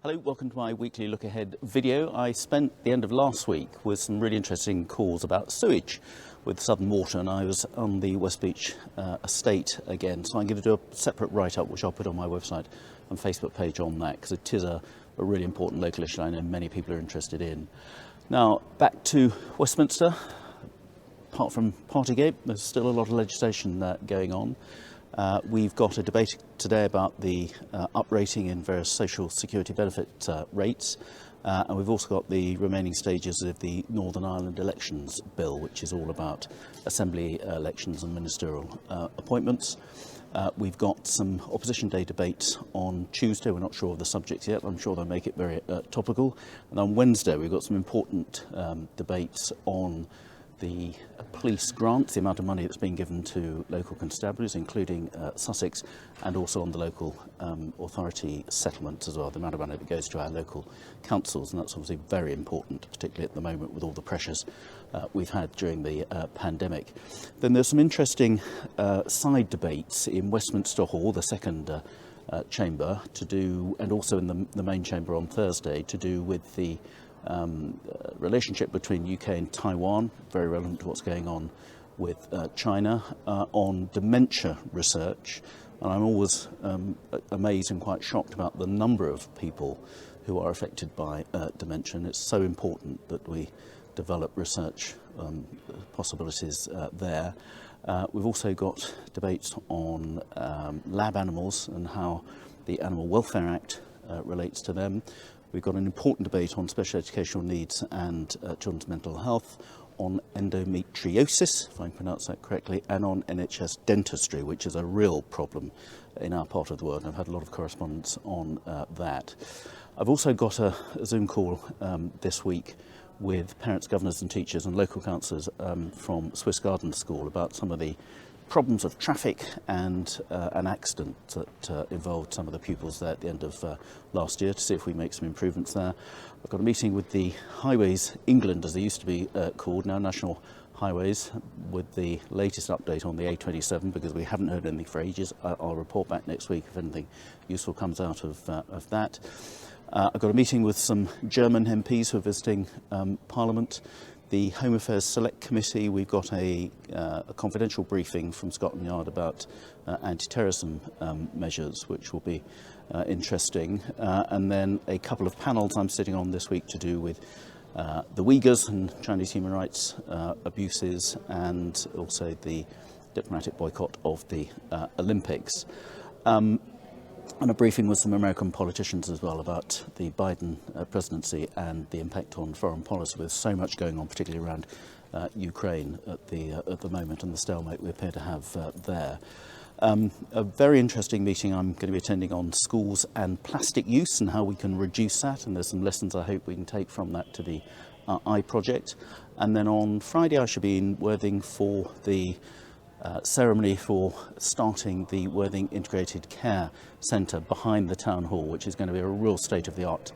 Hello, welcome to my weekly look ahead video. I spent the end of last week with some really interesting calls about sewage with Southern Water, and I was on the West Beach estate again. So I'm going to do a separate write-up which I'll put on my website and Facebook page on that, because it is a really important local issue I know many people are interested in. Now back to Westminster. Apart from Partygate, there's still a lot of legislation going on. We've got a debate today about the uprating in various social security benefit rates, and we've also got the remaining stages of the Northern Ireland Elections Bill, which is all about assembly elections and ministerial appointments. We've got some Opposition Day debates on Tuesday. We're not sure of the subjects yet. I'm sure they'll make it very topical. And on Wednesday we've got some important debates on the police grants, the amount of money that's being given to local constabularies, including Sussex, and also on the local authority settlements as well, the amount of money that goes to our local councils, and that's obviously very important, particularly at the moment with all the pressures we've had during the pandemic. Then there's some interesting side debates in Westminster Hall, the second chamber, to do, and also in the main chamber on Thursday, to do with the relationship between UK and Taiwan, very relevant to what's going on with China, on dementia research. And I'm always amazed and quite shocked about the number of people who are affected by dementia, and it's so important that we develop research possibilities there. We've also got debates on lab animals and how the Animal Welfare Act relates to them. We've got an important debate on special educational needs and children's mental health, on endometriosis, if I can pronounce that correctly, and on NHS dentistry, which is a real problem in our part of the world. I've had a lot of correspondence on that. I've also got a Zoom call this week with parents, governors and teachers and local councillors from Swiss Garden School about some of the problems of traffic and an accident that involved some of the pupils there at the end of last year, to see if we make some improvements there. I've got a meeting with the Highways England, as they used to be called, now National Highways, with the latest update on the A27, because we haven't heard anything for ages. I'll report back next week if anything useful comes out of that. I've got a meeting with some German MPs who are visiting Parliament. The Home Affairs Select Committee, we've got a confidential briefing from Scotland Yard about anti-terrorism measures, which will be interesting. And then a couple of panels I'm sitting on this week to do with the Uyghurs and Chinese human rights abuses, and also the diplomatic boycott of the Olympics. And a briefing with some American politicians as well about the Biden presidency and the impact on foreign policy, with so much going on, particularly around Ukraine at the moment, and the stalemate we appear to have there. A very interesting meeting I'm going to be attending on schools and plastic use and how we can reduce that, and there's some lessons I hope we can take from that to the I Project. And then on Friday I should be in Worthing for the ceremony for starting the Worthing Integrated Care Centre behind the Town Hall, which is going to be a real state-of-the-art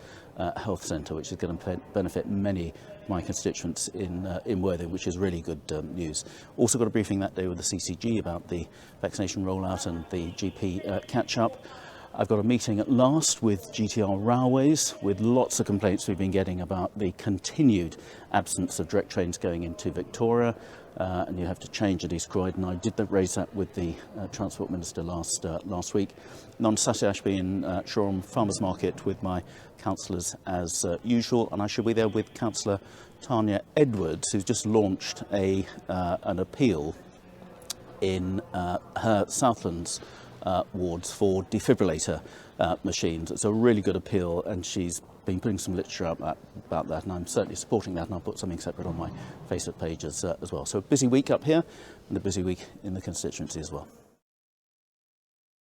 health centre, which is going to benefit many of my constituents in Worthing, which is really good news. Also got a briefing that day with the CCG about the vaccination rollout and the GP catch-up. I've got a meeting at last with GTR Railways, with lots of complaints we've been getting about the continued absence of direct trains going into Victoria, and you have to change at East Croydon. I did raise that with the Transport Minister last week. And on Saturday I should be in Shoreham Farmers Market with my councillors as usual, and I should be there with Councillor Tanya Edwards, who's just launched an appeal in her Southlands wards for defibrillator machines. It's a really good appeal, and she's been putting some literature out about that, and I'm certainly supporting that, and I'll put something separate on my Facebook page as well. So a busy week up here and a busy week in the constituency as well.